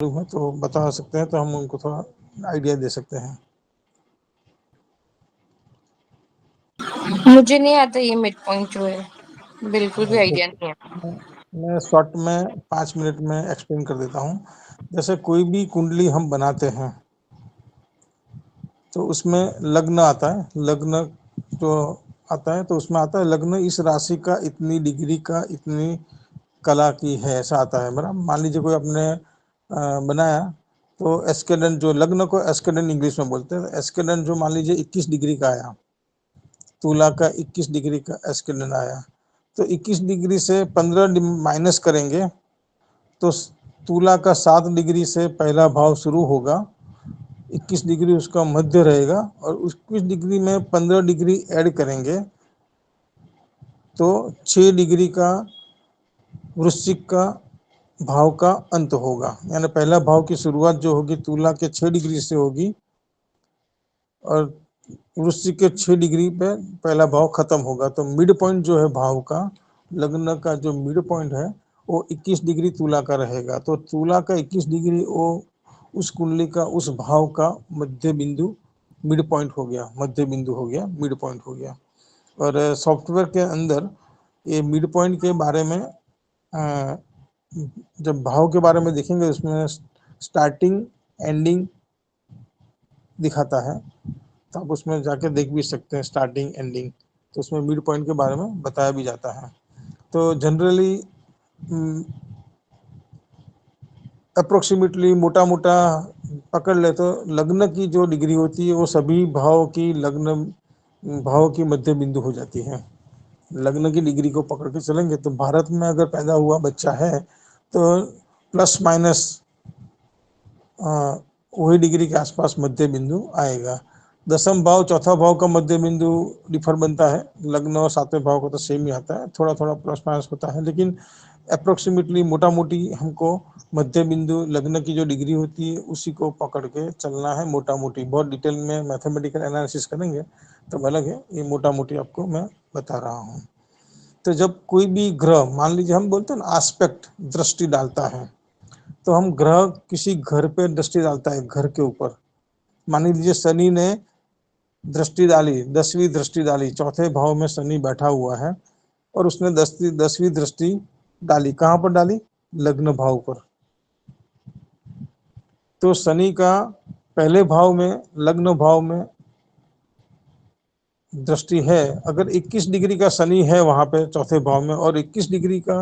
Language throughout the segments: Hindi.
है तो बता सकते हैं, तो हम उनको थोड़ा आइडिया दे सकते हैं। मुझे नहीं आता ये मिड पॉइंट जो है, बिल्कुल भी आइडिया नहीं है। मैं शॉर्ट में 5 मिनट में एक्सप्लेन कर देता हूँ। जैसे कोई भी कुंडली हम बनाते हैं तो उसमें लग्न आता है, लग्न जो आता है तो उसमें आता है लग्न इस राशि का इतनी डिग्री का इतनी कला की है, ऐसा आता है। बराबर, मान लीजिए कोई अपने बनाया तो एस्केलेंट, जो लग्न को एस्केलेंट इंग्लिश में बोलते हैं, एस्केलेंट जो मान लीजिए 21 डिग्री का आया, तुला का 21 डिग्री का एस्केलेंट आया, तो 21 डिग्री से 15 माइनस करेंगे तो तुला का 7 डिग्री से पहला भाव शुरू होगा, 21 डिग्री उसका मध्य रहेगा, और उस 21 डिग्री में 15 डिग्री ऐड करेंगे तो 6 डिग्री का वृश्चिक का भाव का अंत होगा। यानी पहला भाव की शुरुआत जो होगी तुला के 6 डिग्री से होगी और वृश्चिक के 6 डिग्री पे पहला भाव खत्म होगा। तो मिड पॉइंट जो है भाव का, लग्न का जो मिड पॉइंट है वो 21 डिग्री तुला का रहेगा। तो तुला का 21 डिग्री वो उस कुंडली का उस भाव का मध्य बिंदु मिड पॉइंट हो गया, मध्य बिंदु हो गया, मिड पॉइंट हो गया। और सॉफ्टवेयर के अंदर ये मिड पॉइंट के बारे में जब भाव के बारे में देखेंगे उसमें स्टार्टिंग एंडिंग दिखाता है, तो आप उसमें जाके देख भी सकते हैं स्टार्टिंग एंडिंग, तो उसमें मिड पॉइंट के बारे में बताया भी जाता है। तो जनरली अप्रोक्सीमेटली मोटा मोटा पकड़ ले तो लग्न की जो डिग्री होती है वो सभी भाव की लग्न भाव की मध्य बिंदु हो जाती है। लग्न की डिग्री को पकड़ के चलेंगे तो भारत में अगर पैदा हुआ बच्चा है तो प्लस माइनस वही डिग्री के आसपास मध्य बिंदु आएगा। दसम भाव चौथा भाव का मध्य बिंदु डिफर बनता है, लग्न और सातवें भाव का तो सेम ही आता है, थोड़ा थोड़ा प्लस माइनस होता है, लेकिन अप्रोक्सीमेटली मोटा मोटी हमको मध्य बिंदु लग्न की जो डिग्री होती है उसी को पकड़ के चलना है मोटा मोटी। बहुत डिटेल में मैथमेटिकल एनालिसिस करेंगे तो अलग है, ये मोटा मोटी आपको मैं बता रहा हूँ। तो जब कोई भी ग्रह, मान लीजिए हम बोलते हैं ना आस्पेक्ट, दृष्टि डालता है, तो हम ग्रह किसी घर पे दृष्टि डालता है, घर के ऊपर। मान लीजिए शनि ने दृष्टि डाली, 10वीं दृष्टि डाली, चौथे भाव में शनि बैठा हुआ है और उसने 10वीं दृष्टि डाली, कहाँ पर डाली? लग्न भाव पर। तो शनि का पहले भाव में, लग्न भाव में दृष्टि है, अगर 21 डिग्री का शनि है वहां पे चौथे भाव में और 21 डिग्री का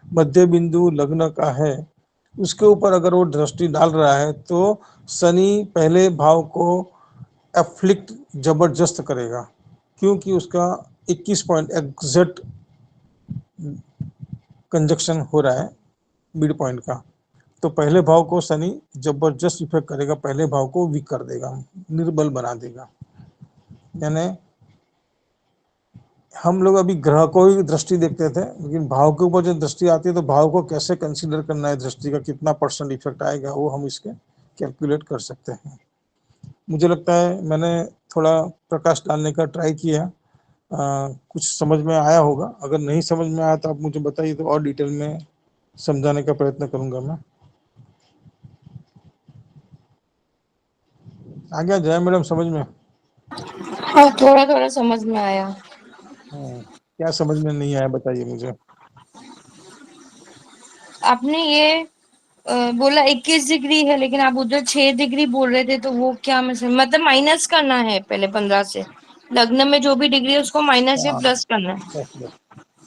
मध्य बिंदु लग्न का है, उसके ऊपर अगर वो दृष्टि डाल रहा है तो शनि पहले भाव को एफ्लिक्ट जबरदस्त करेगा, क्योंकि उसका 21 पॉइंट एग्जैक्ट कंजक्शन हो रहा है मिड पॉइंट का। तो पहले भाव को शनि जबरदस्त इफेक्ट करेगा, पहले भाव को वीक कर देगा, निर्बल बना देगा। यानी हम लोग अभी ग्रह को ही दृष्टि देखते थे, लेकिन भाव के ऊपर जो दृष्टि आती है तो भाव को कैसे कंसीडर करना है, दृष्टि का कितना परसेंट इफेक्ट आएगा वो हम इसके कैलकुलेट कर सकते हैं। मुझे लगता है मैंने थोड़ा प्रकाश डालने का ट्राई किया, कुछ समझ में आया होगा। अगर नहीं समझ में आया तो आप मुझे बताइए, तो और डिटेल में समझाने का प्रयत्न करूंगा मैं। आ गया जया मैडम समझ में? हाँ, थोड़ा थोड़ा समझ में आया। क्या समझ में नहीं आया बताइए मुझे। आपने ये बोला 21 डिग्री है, लेकिन आप उधर 6 डिग्री बोल रहे थे, तो वो क्या मतलब माइनस करना है पहले 15 से? लग्न में जो भी डिग्री है उसको माइनस या हाँ, प्लस करना है? बस बस।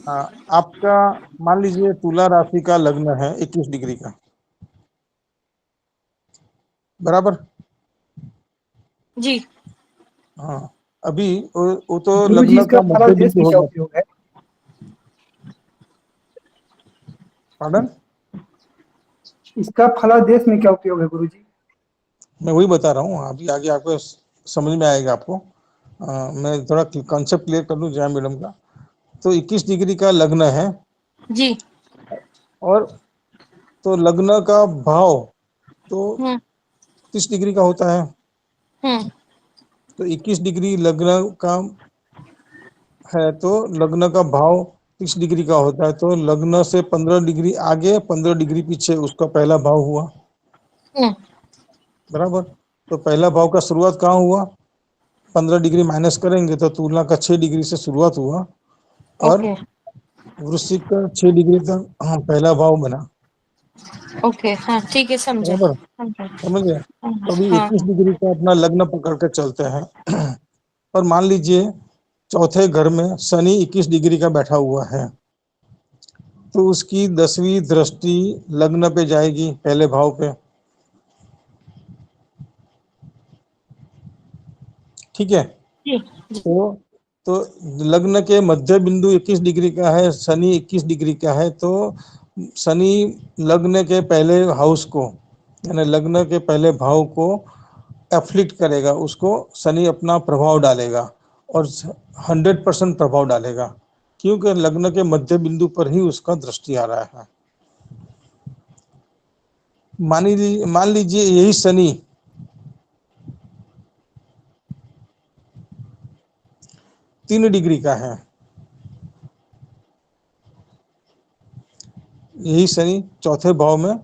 हाँ, आपका मान लीजिए तुला राशि का लग्न है 21 डिग्री का, बराबर? जी। हाँ, अभी वो तो गुरु जी, लग्न इसका का मध्य फलादेश बिंदु में हो क्या गया। उपयोग है? पार्डन? इसका फलादेश में क्या उपयोग है गुरु जी? मैं वही बता रहा हूँ, अभी आगे आपको समझ में आएगा आपको। मैं थोड़ा कॉन्सेप्ट क्लियर कर लूँ जया मैडम का। तो 21 डिग्री का लग्न है जी। और तो लग्न का भाव तो हम्म 30 डिग्री का होता है। हम्म तो 21 डिग्री लग्न का है तो लग्न का भाव 30 डिग्री का होता है, तो लग्न से 15 डिग्री आगे 15 डिग्री पीछे उसका पहला भाव हुआ। हम्म, बराबर। तो पहला भाव का शुरुआत कहाँ हुआ, 15 डिग्री माइनस करेंगे तो तुलना का 6 डिग्री से शुरुआत हुआ, और ओके वृश्चिक का 6 डिग्री तक पहला भाव बना। ओके, हाँ ठीक है, समझा बराबर, समझा। समझ गए। तो अभी हाँ 21 डिग्री का अपना लग्न पकड़ के चलते हैं। और मान लीजिए चौथे घर में शनि 21 डिग्री का बैठा हुआ है, तो उसकी 10वीं दृष्टि लग्न पे जाएगी, पहले भाव पे। ठीक है। जी जी। तो तो लग्न के मध्य बिंदु 21 डिग्री का है, शनि 21 डिग्री का है, तो शनि लग्न के पहले हाउस को, यानी लग्न के पहले भाव को एफ्लिक्ट करेगा, उसको शनि अपना प्रभाव डालेगा, और 100% प्रभाव डालेगा, क्योंकि लग्न के मध्य बिंदु पर ही उसका दृष्टि आ रहा है। मान लीजिए यही शनि 3 डिग्री का है, यही शनि चौथे भाव में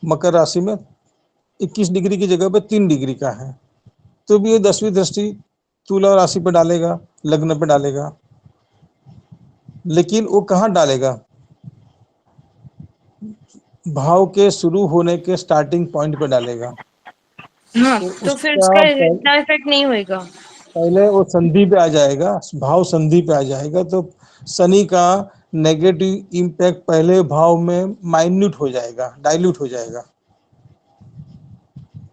मकर राशि में 21 डिग्री की जगह पे 3 डिग्री का है, तो भी ये 10वीं दृष्टि तुला राशि पे डालेगा, लग्न पे डालेगा। लेकिन वो कहाँ डालेगा, भाव के शुरू होने के स्टार्टिंग पॉइंट पे डालेगा। हाँ, तो तो फिर उसका उसका इतना इफेक्ट नहीं होएगा। पहले वो संधि पे आ जाएगा, भाव संधि पे आ जाएगा, तो शनि का नेगेटिव इम्पैक्ट पहले भाव में माइन्यूट हो जाएगा, डाइल्यूट हो जाएगा।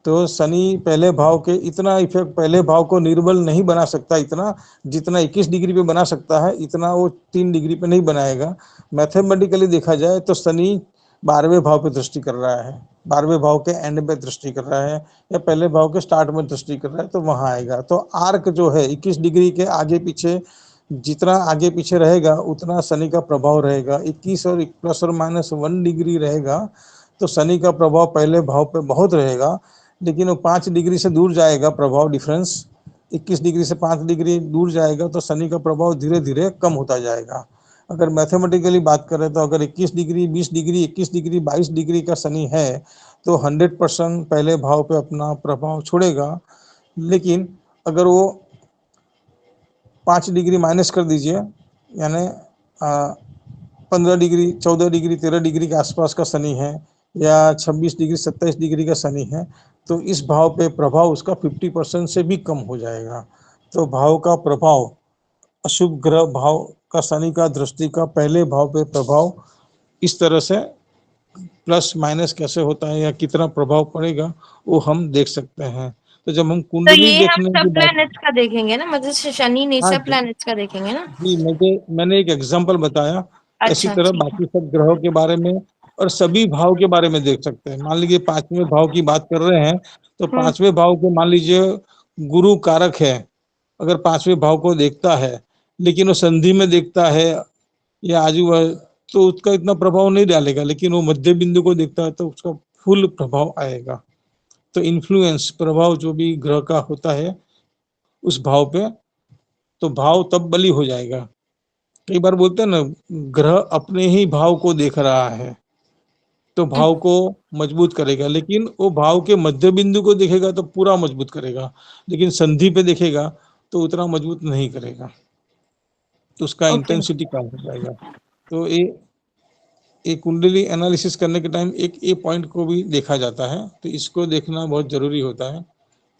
तो शनि पहले भाव के इतना इफेक्ट पहले भाव को निर्बल नहीं बना सकता, इतना जितना 21 डिग्री पे बना सकता है, इतना वो 3 डिग्री पे नहीं बनाएगा। मैथमेटिकली देखा जाए तो शनि 12वें भाव पे दृष्टि कर रहा है, 12वें भाव के एंड पे दृष्टि कर रहा है, या पहले भाव के स्टार्ट में दृष्टि कर रहा है, तो वहां आएगा। तो आर्क जो है 21 डिग्री के आगे पीछे, जितना आगे पीछे रहेगा उतना शनि का प्रभाव रहेगा। 21 और प्लस और माइनस 1 डिग्री रहेगा, तो शनि का प्रभाव पहले भाव पे बहुत रहेगा, लेकिन वो 5 डिग्री से दूर जाएगा प्रभाव, डिफरेंस 21 डिग्री से 5 डिग्री दूर जाएगा, तो शनि का प्रभाव धीरे धीरे कम होता जाएगा। अगर मैथमेटिकली बात करें तो अगर 21 डिग्री 20 डिग्री 21 डिग्री 22 डिग्री का शनि है, तो 100% पहले भाव पे अपना प्रभाव छोड़ेगा। लेकिन अगर वो 5 डिग्री माइनस कर दीजिए, यानी 15 डिग्री 14 डिग्री 13 डिग्री के आसपास का शनि है, या 26 डिग्री 27 डिग्री का शनि है, तो इस भाव पे प्रभाव उसका 50% से भी कम हो जाएगा। तो भाव का प्रभाव, अशुभ ग्रह भाव का शनि का दृष्टि का पहले भाव पे प्रभाव इस तरह से प्लस माइनस कैसे होता है या कितना प्रभाव पड़ेगा, वो हम देख सकते हैं। तो जब हम तो कुंडली ये हम देखने की सब बात, प्लैनेट्स का देखेंगे ना, मतलब शनि नहीं, हाँ सब प्लैनेट्स का देखेंगे ना। जी, मैंने एक एग्जांपल बताया, इसी अच्छा तरह ठीक है। बाकी सब ग्रहों के बारे में और सभी भाव के बारे में देख सकते हैं। मान लीजिए 5वें भाव की बात कर रहे हैं, तो हम्म 5वें भाव को मान लीजिए गुरु कारक है, अगर 5वें भाव को देखता है, लेकिन वो संधि में देखता है या आजू बाजू, तो उसका इतना प्रभाव नहीं डालेगा, लेकिन वो मध्य बिंदु को देखता है तो उसका फुल प्रभाव आएगा। तो इन्फ्लुएंस प्रभाव जो भी ग्रह का होता है उस भाव पे, तो भाव तब बली हो जाएगा। कई बार बोलते हैं ना, ग्रह अपने ही भाव को देख रहा है तो भाव को मजबूत करेगा, लेकिन वो भाव के मध्य बिंदु को देखेगा तो पूरा मजबूत करेगा, लेकिन संधि पे देखेगा तो उतना मजबूत नहीं करेगा, तो उसका ओके। इंटेंसिटी कम हो जाएगा। तो ये कुंडली एनालिसिस करने के टाइम एक ये पॉइंट को भी देखा जाता है, तो इसको देखना बहुत जरूरी होता है।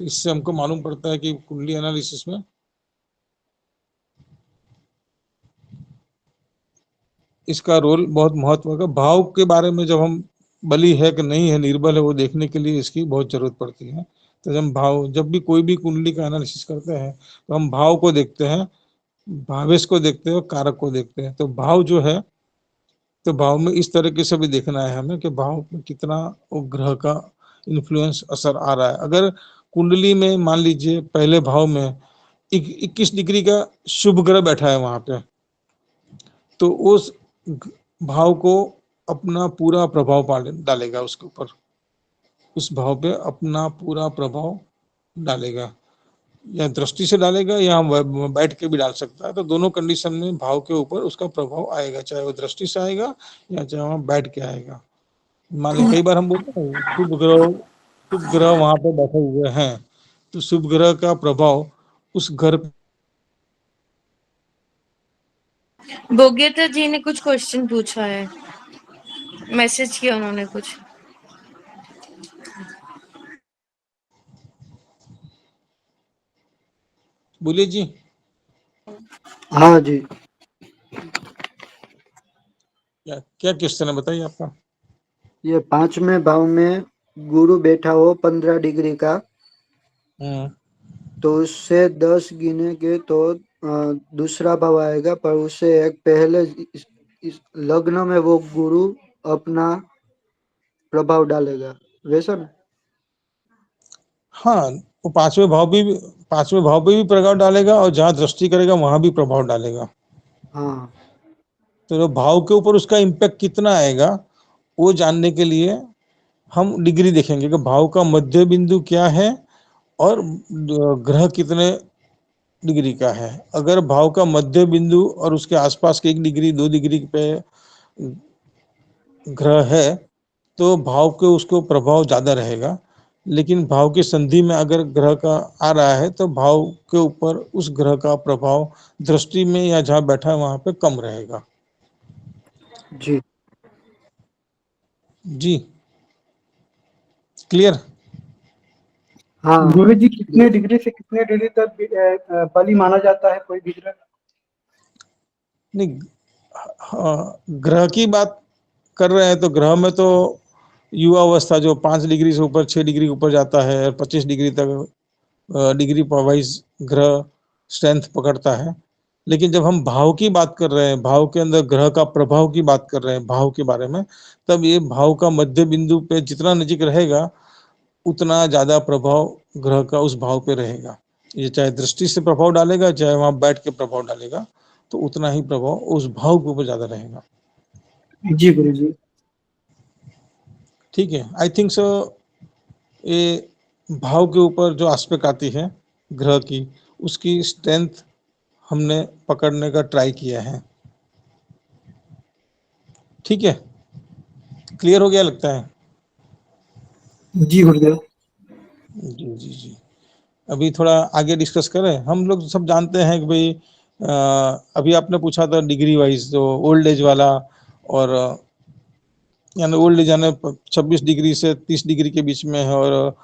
तो इससे हमको मालूम पड़ता है कि कुंडली एनालिसिस में इसका रोल बहुत महत्व का। भाव के बारे में जब हम बली है कि नहीं है, निर्बल है, वो देखने के लिए इसकी बहुत जरूरत पड़ती है। तो जब भी कोई भी कुंडली का एनालिसिस करते हैं तो हम भाव को देखते हैं, भावेश को देखते हैं, कारक को देखते हैं। तो भाव जो है, तो भाव में इस तरीके से भी देखना है हमें कि भाव में कितना वो ग्रह का इन्फ्लुएंस असर आ रहा है। अगर कुंडली में मान लीजिए पहले भाव में 21 डिग्री का शुभ ग्रह बैठा है वहां पे, तो उस भाव को अपना पूरा प्रभाव डालेगा उसके ऊपर, उस भाव पे अपना पूरा प्रभाव डालेगा, या दृष्टि से डालेगा या हम बैठ के भी डाल सकता है। तो दोनों कंडीशन में भाव के ऊपर उसका प्रभाव आएगा, चाहे वो दृष्टि से आएगा या चाहे वहाँ बैठ के आएगा। मान ली कई बार हम बोलते हैं शुभ ग्रह शुभ ग्रह वहां पे बैठे हुए हैं, तो शुभ ग्रह का प्रभाव उस घर। बोग्यता जी ने कुछ क्वेश्चन पूछा है, मैसेज किया उन्होंने कुछ। बोलिए जी। हाँ जी। क्या क्या क्वेश्चन है, बताइए आपका। ये 5वें भाव में गुरु बैठा हो 15 डिग्री का, तो उससे 10 गिनेंगे तो दूसरा भाव आएगा, पर उससे एक पहले इस लग्न में वो गुरु अपना प्रभाव डालेगा, वैसा ना? हाँ, वो पांचवें भाव पे भी प्रभाव डालेगा और जहां दृष्टि करेगा वहां भी प्रभाव डालेगा। हाँ तो भाव के ऊपर उसका इम्पैक्ट कितना आएगा वो जानने के लिए हम डिग्री देखेंगे कि भाव का मध्य बिंदु क्या है और ग्रह कितने डिग्री का है। अगर भाव का मध्य बिंदु और उसके आसपास के 1 डिग्री 2 डिग्री पे ग्रह है तो भाव के उसको प्रभाव ज्यादा रहेगा, लेकिन भाव की संधि में अगर ग्रह का आ रहा है तो भाव के ऊपर उस ग्रह का प्रभाव दृष्टि में या जहां बैठा है वहां पे कम रहेगा। जी। जी, क्लियर। हाँ गुरु जी कितने डिग्री से कितने डिग्री तक बलि माना जाता है कोई भी ग्रह? नहीं, ग्रह की बात कर रहे हैं तो ग्रह में तो युवा अवस्था जो 5 डिग्री से ऊपर 6 डिग्री ऊपर जाता है, 25 डिग्री तक डिग्री वाइज ग्रह स्ट्रेंथ पकड़ता है। लेकिन जब हम भाव की बात कर रहे हैं, भाव के अंदर ग्रह का प्रभाव की बात कर रहे हैं, भाव के बारे में, तब ये भाव का मध्य बिंदु पे जितना नजीक रहेगा उतना ज्यादा प्रभाव ग्रह का उस भाव पे रहेगा। ये चाहे दृष्टि से प्रभाव डालेगा चाहे वहां बैठ के प्रभाव डालेगा, तो उतना ही प्रभाव उस भाव के ऊपर ज्यादा रहेगा। जी गुरु जी। ठीक है, आई थिंक सो। ये भाव के ऊपर जो एस्पेक्ट आती है ग्रह की, उसकी स्ट्रेंथ हमने पकड़ने का ट्राई किया है। ठीक है, क्लियर हो गया लगता है। जी गुरुदेव। जी जी जी। अभी थोड़ा आगे डिस्कस करें। हम लोग सब जानते हैं कि भाई अभी आपने पूछा था डिग्री वाइज जो ओल्ड एज वाला, और यानी ओल्ड एज यानी 26 डिग्री से 30 डिग्री के बीच में है, और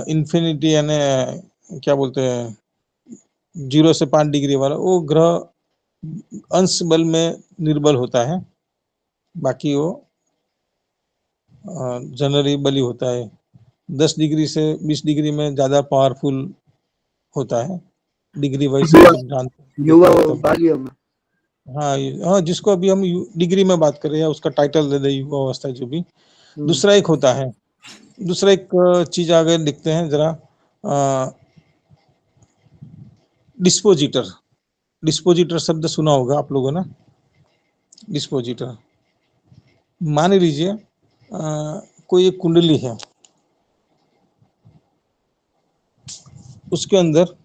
इन्फिनिटी यानी क्या बोलते हैं 0 से 5 डिग्री वाला, वो ग्रह अंश बल में निर्बल होता है, बाकी वो जनरली बली होता है। 10 डिग्री से 20 डिग्री में ज्यादा पावरफुल होता है, डिग्री वाइज हम सब जानते हैं, युवा देखते हैं तब। बाल्य में। हाँ हाँ, जिसको अभी हम डिग्री में बात कर रहे हैं उसका टाइटल दे दे युवा अवस्था जो भी। दूसरा एक होता है, दूसरा एक चीज आगे लिखते हैं जरा, डिस्पोजिटर। डिस्पोजिटर शब्द सुना होगा आप लोगों ने। डिस्पोजिटर, मान लीजिए कोई एक कुंडली है, उसके अंदर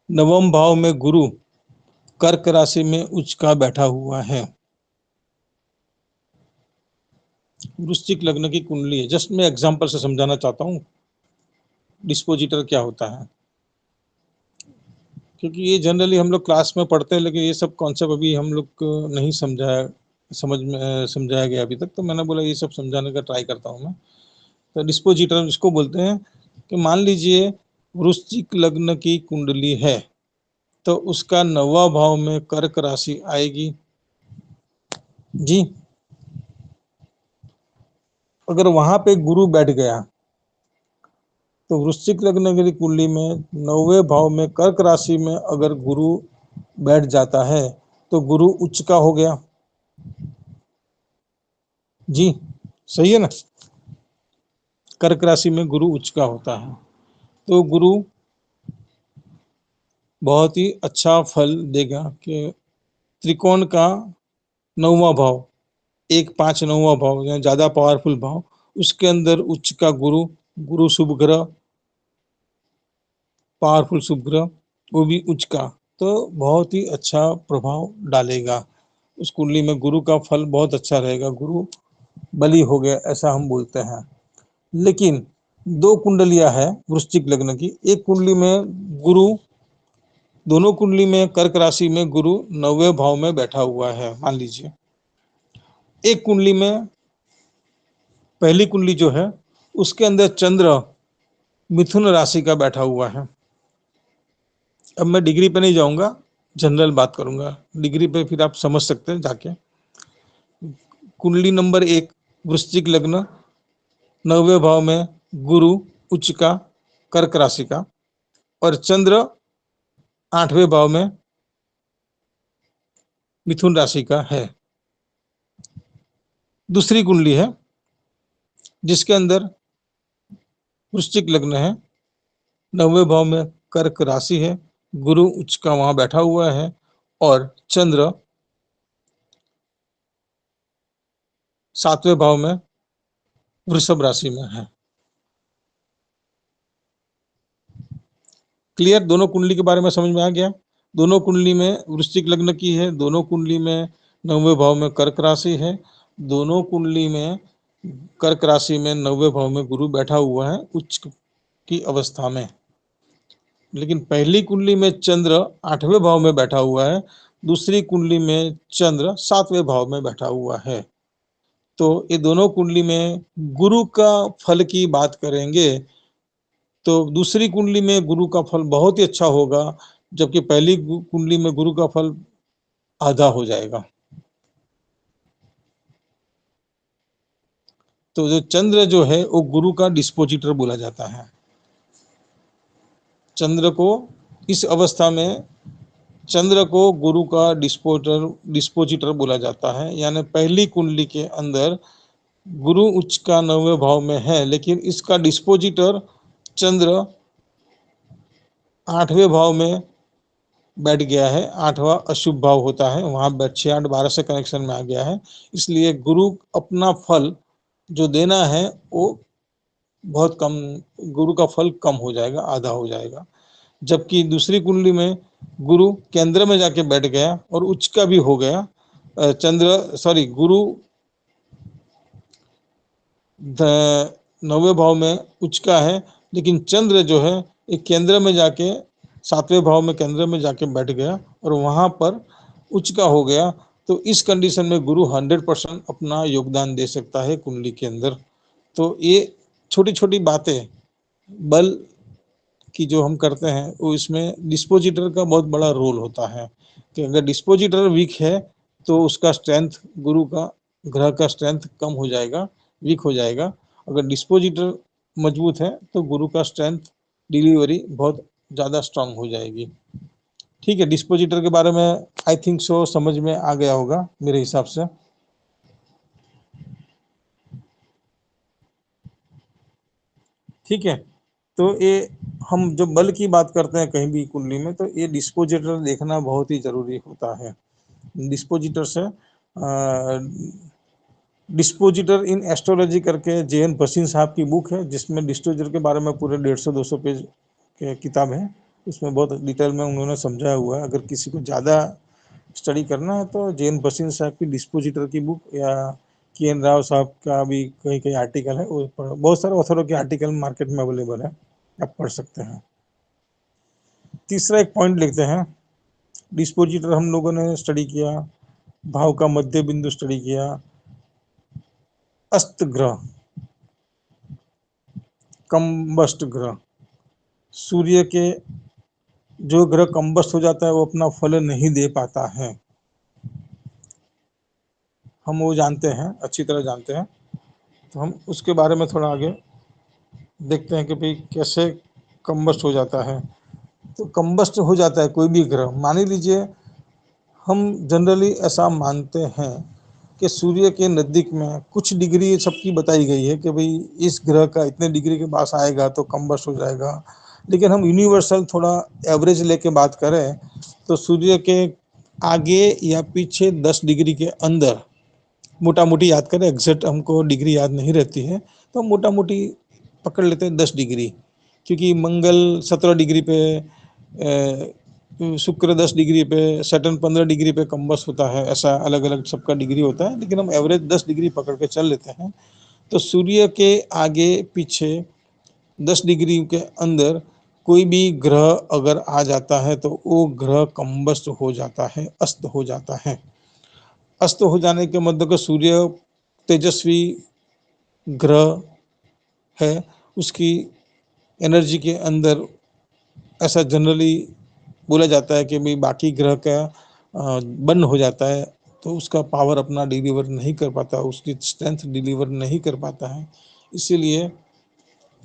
नवम भाव में गुरु कर्क राशि में उच्च का बैठा हुआ है। वृश्चिक लग्न की कुंडली है, जस्ट मैं एग्जांपल से समझाना चाहता हूँ डिस्पोजिटर क्या होता है, क्योंकि ये जनरली हम लोग क्लास में पढ़ते हैं लेकिन ये सब कॉन्सेप्ट अभी हम लोग को नहीं समझाया गया अभी तक, तो मैंने बोला ये सब समझाने का ट्राई करता हूँ मैं। तो डिस्पोजिटर जिसको बोलते हैं कि मान लीजिए वृश्चिक लग्न की कुंडली है तो उसका 9वां भाव में कर्क राशि आएगी जी। अगर वहां पे गुरु बैठ गया तो वृश्चिक लग्न की कुंडली में 9वें भाव में कर्क राशि में अगर गुरु बैठ जाता है तो गुरु उच्च का हो गया जी। सही है ना, कर्क राशि में गुरु उच्च का होता है तो गुरु बहुत ही अच्छा फल देगा कि त्रिकोण का 9वां भाव, 1 5 9वां भाव या ज्यादा पावरफुल भाव, उसके अंदर उच्च का गुरु, गुरु शुभ ग्रह, पावरफुल शुभ ग्रह, वो भी उच्च का, तो बहुत ही अच्छा प्रभाव डालेगा। उस कुंडली में गुरु का फल बहुत अच्छा रहेगा, गुरु बली हो गया ऐसा हम बोलते हैं। लेकिन दो कुंडलियां है वृश्चिक लग्न की, एक कुंडली में गुरु, दोनों कुंडली में कर्क राशि में गुरु 9वें भाव में बैठा हुआ है मान लीजिए। एक कुंडली में, पहली कुंडली जो है उसके अंदर चंद्र मिथुन राशि का बैठा हुआ है। अब मैं डिग्री पे नहीं जाऊंगा, जनरल बात करूंगा, डिग्री पे फिर आप समझ सकते हैं जाके। कुंडली नंबर 1 वृश्चिक लग्न, 9वें भाव में गुरु उच्च का कर्क राशि का, और चंद्र 8वें भाव में मिथुन राशि का है। दूसरी कुंडली है जिसके अंदर वृश्चिक लग्न है, 9वें भाव में कर्क राशि है, गुरु उच्च का वहां बैठा हुआ है, और चंद्र 7वें भाव में वृषभ राशि में है। क्लियर? दोनों कुंडली के बारे में समझ में आ गया। दोनों कुंडली में वृश्चिक लग्न की है, दोनों कुंडली में 9वें भाव में कर्क राशि है, दोनों कुंडली में कर्क राशि में 9वें भाव में गुरु बैठा हुआ है उच्च की अवस्था में। लेकिन पहली कुंडली में चंद्र 8वें भाव में बैठा हुआ है, दूसरी कुंडली में चंद्र 7वें भाव में बैठा हुआ है। तो ये दोनों कुंडली में गुरु का फल की बात करेंगे तो दूसरी कुंडली में गुरु का फल बहुत ही अच्छा होगा, जबकि पहली कुंडली में गुरु का फल आधा हो जाएगा। तो जो चंद्र जो है वो गुरु का डिस्पोजिटर बोला जाता है। चंद्र को इस अवस्था में चंद्र को गुरु का डिस्पोजिटर बोला जाता है। यानी पहली कुंडली के अंदर गुरु उच्च का 9वें भाव में है, लेकिन इसका डिस्पोजिटर चंद्र 8वें भाव में बैठ गया है। 8वां अशुभ भाव होता है, वहां 6 8 12 से कनेक्शन में आ गया है। इसलिए गुरु अपना फल जो देना है वो बहुत कम, गुरु का फल कम हो जाएगा, आधा हो जाएगा। जबकि दूसरी कुंडली में गुरु केंद्र में जाके बैठ गया और उच्च का भी हो गया। गुरु 9वें भाव में उच्च का है, लेकिन चंद्र जो है एक केंद्र में जाके 7वें भाव में केंद्र में जाके बैठ गया और वहां पर उच्च का हो गया। तो इस कंडीशन में गुरु 100% अपना योगदान दे सकता है कुंडली के अंदर। तो ये छोटी छोटी बातें बल की जो हम करते हैं वो इसमें डिस्पोजिटर का बहुत बड़ा रोल होता है कि अगर डिस्पोजिटर वीक है तो उसका स्ट्रेंथ, गुरु का ग्रह का स्ट्रेंथ कम हो जाएगा, वीक हो जाएगा। अगर डिस्पोजिटर मजबूत है तो गुरु का स्ट्रेंथ, डिलीवरी बहुत ज़्यादा स्ट्रांग हो जाएगी। ठीक है, डिस्पोजिटर के बारे में आई थिंक सो समझ में आ गया होगा मेरे हिसाब से। ठीक है, तो ये हम जो बल की बात करते हैं कहीं भी कुंडली में, तो ये डिस्पोजिटर देखना बहुत ही जरूरी होता है। डिस्पोजिटर से डिस्पोजिटर इन एस्ट्रोलॉजी करके JN भसीन साहब की बुक है, जिसमें डिस्पोजिटर के बारे में पूरे 150-200 पेज के किताब है। इसमें बहुत डिटेल में उन्होंने समझाया हुआ है। अगर किसी को ज़्यादा स्टडी करना है तो JN भसीन साहब की डिस्पोजिटर की बुक, या KN राव साहब का भी कई कई आर्टिकल है, वो बहुत सारे ऑथरों के आर्टिकल मार्केट में अवेलेबल है, आप पढ़ सकते हैं। तीसरा एक पॉइंट लिखते हैं, डिस्पोजिटर हम लोगों ने स्टडी किया, भाव का मध्य बिंदु स्टडी किया, अस्त ग्रह, कम्बस्ट ग्रह, सूर्य के जो ग्रह कम्बस्ट हो जाता है वो अपना फल नहीं दे पाता है, हम वो जानते हैं, अच्छी तरह जानते हैं। तो हम उसके बारे में थोड़ा आगे देखते हैं कि भाई कैसे कम्बस्ट हो जाता है। तो कम्बस्ट हो जाता है कोई भी ग्रह, मान लीजिए हम जनरली ऐसा मानते हैं कि सूर्य के नज़दीक में कुछ डिग्री सबकी बताई गई है कि भाई इस ग्रह का इतने डिग्री के पास आएगा तो कम्बस्ट हो जाएगा। लेकिन हम यूनिवर्सल थोड़ा एवरेज लेके बात करें तो सूर्य के आगे या पीछे 10 डिग्री के अंदर, मोटा मोटी याद करें, एग्जैक्ट हमको डिग्री याद नहीं रहती है तो हम मोटा मोटी पकड़ लेते हैं 10 डिग्री, क्योंकि मंगल 17 डिग्री पे, शुक्र 10 डिग्री पे, सैटर्न 15 डिग्री पे कम्बस्ट होता है। ऐसा अलग अलग सबका डिग्री होता है, लेकिन हम एवरेज 10 डिग्री पकड़ के चल लेते हैं। तो सूर्य के आगे पीछे 10 डिग्री के अंदर कोई भी ग्रह अगर आ जाता है तो वो ग्रह कंबस्ट हो जाता है, अस्त हो जाता है। अस्त हो जाने के मतलब का सूर्य तेजस्वी ग्रह है, उसकी एनर्जी के अंदर ऐसा जनरली बोला जाता है कि भाई बाकी ग्रह का बंद हो जाता है तो उसका पावर अपना डिलीवर नहीं कर पाता, उसकी स्ट्रेंथ डिलीवर नहीं कर पाता है, इसीलिए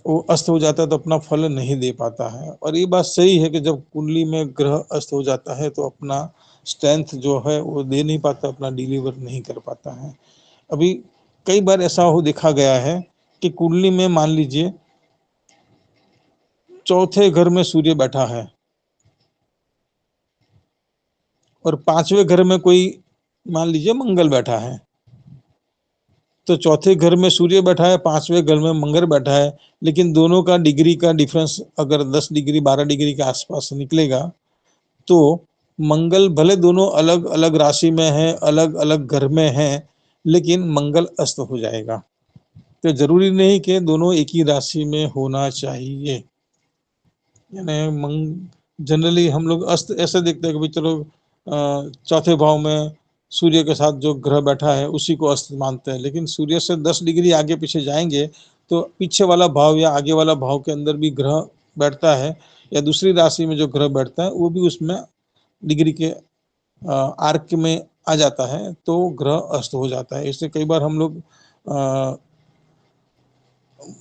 वो अस्त हो जाता है तो अपना फल नहीं दे पाता है। और ये बात सही है कि जब कुंडली में ग्रह अस्त हो जाता है तो अपना स्ट्रेंथ जो है वो दे नहीं पाता, अपना डिलीवर नहीं कर पाता है। अभी कई बार ऐसा हो देखा गया है कि कुंडली में मान लीजिए चौथे घर में सूर्य बैठा है और पांचवें घर में कोई मान लीजिए मंगल बैठा है, तो चौथे घर में सूर्य बैठा है, पांचवें घर में मंगल बैठा है, लेकिन दोनों का डिग्री का डिफरेंस अगर 10 डिग्री 12 डिग्री के आसपास निकलेगा तो मंगल भले दोनों अलग अलग राशि में है, अलग अलग घर में है, लेकिन मंगल अस्त हो जाएगा। तो जरूरी नहीं कि दोनों एक ही राशि में होना चाहिए। यानी जनरली हम लोग अस्त ऐसे देखते हैं कि भाई चलो चौथे भाव में सूर्य के साथ जो ग्रह बैठा है उसी को अस्त मानते हैं, लेकिन सूर्य से 10 डिग्री आगे पीछे जाएंगे तो पीछे वाला भाव या आगे वाला भाव के अंदर भी ग्रह बैठता है या दूसरी राशि में जो ग्रह बैठता है वो भी उसमें डिग्री के आर्क में आ जाता है तो ग्रह अस्त हो जाता है। इससे कई बार हम लोग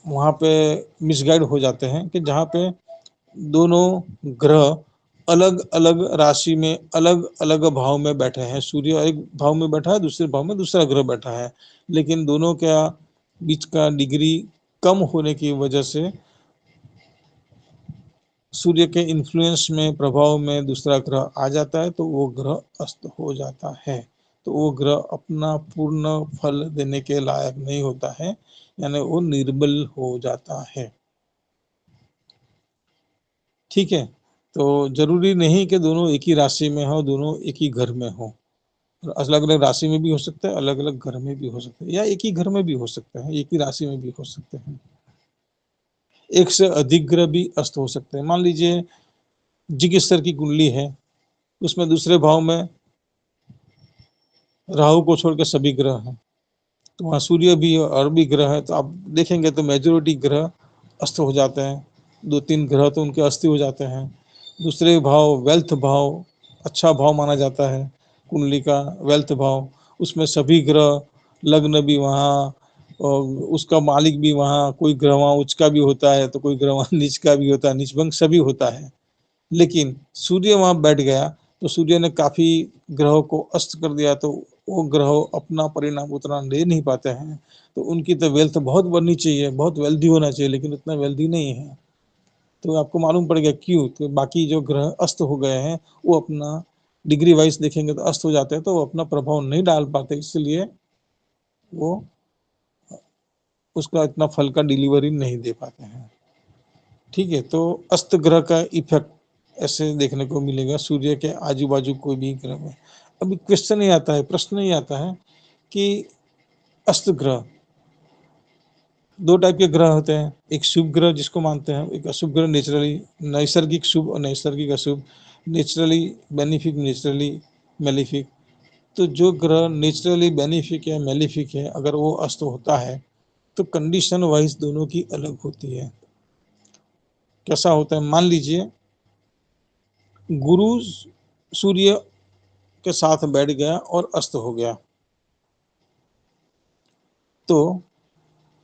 वहाँ पे मिसगाइड हो जाते हैं कि जहाँ पे दोनों ग्रह अलग अलग राशि में अलग अलग भाव में बैठे हैं, सूर्य एक भाव में बैठा है, दूसरे भाव में दूसरा ग्रह बैठा है, लेकिन दोनों का बीच का डिग्री कम होने की वजह से सूर्य के इन्फ्लुएंस में प्रभाव में दूसरा ग्रह आ जाता है तो वो ग्रह अस्त हो जाता है। तो वो ग्रह अपना पूर्ण फल देने के लायक नहीं होता है, यानी वो निर्बल हो जाता है। ठीक है, तो जरूरी नहीं कि दोनों एक ही राशि में हो, दोनों एक ही घर में हो। अलग अलग राशि में भी हो सकता है, अलग अलग घर में भी हो सकता है, या एक ही घर में भी हो सकता है, एक ही राशि में भी हो सकते हैं। एक से अधिक ग्रह भी अस्त हो सकते हैं। मान लीजिए जिगिस्तर की कुंडली है, उसमें दूसरे भाव में राहु को छोड़कर सभी ग्रह हैं, तो वहाँ सूर्य भी और भी ग्रह है, तो आप देखेंगे तो मेजोरिटी ग्रह अस्त हो जाते हैं, 2-3 ग्रह तो उनके अस्त हो जाते हैं। दूसरे भाव वेल्थ भाव अच्छा भाव माना जाता है कुंडली का, वेल्थ भाव, उसमें सभी ग्रह लग्न भी वहाँ और उसका मालिक भी वहाँ, कोई ग्रह वहाँ उच्च का भी होता है तो कोई ग्रह वहाँ नीच का भी होता है, नीचभंग सभी होता है। लेकिन सूर्य वहाँ बैठ गया तो सूर्य ने काफी ग्रहों को अस्त कर दिया, तो वो ग्रह अपना परिणाम उतना ले नहीं पाते हैं, तो उनकी तो वेल्थ बहुत बढ़नी चाहिए, बहुत वेल्दी होना चाहिए, लेकिन उतना वेल्दी नहीं है। तो आपको मालूम पड़ गया क्यों, तो बाकी जो ग्रह अस्त हो गए हैं वो अपना डिग्री वाइज देखेंगे तो अस्त हो जाते हैं, तो वो अपना प्रभाव नहीं डाल पाते, इसलिए वो उसका इतना फल का डिलीवरी नहीं दे पाते हैं। ठीक है, तो अस्त ग्रह का इफेक्ट ऐसे देखने को मिलेगा सूर्य के आजू बाजू कोई भी ग्रह में। अभी क्वेश्चन ही आता है, प्रश्न ही आता है कि अस्त ग्रह, 2 टाइप के ग्रह होते हैं, एक शुभ ग्रह जिसको मानते हैं, एक अशुभ ग्रह, नेचुरली नैसर्गिक शुभ और नैसर्गिक अशुभ, नेचुरली बेनिफिक, नेचुरली मेलिफिक। तो जो ग्रह नेचुरली बेनिफिक है, मेलिफिक है, अगर वो अस्त होता है तो कंडीशन वाइज दोनों की अलग होती है। कैसा होता है, मान लीजिए गुरु सूर्य के साथ बैठ गया और अस्त हो गया, तो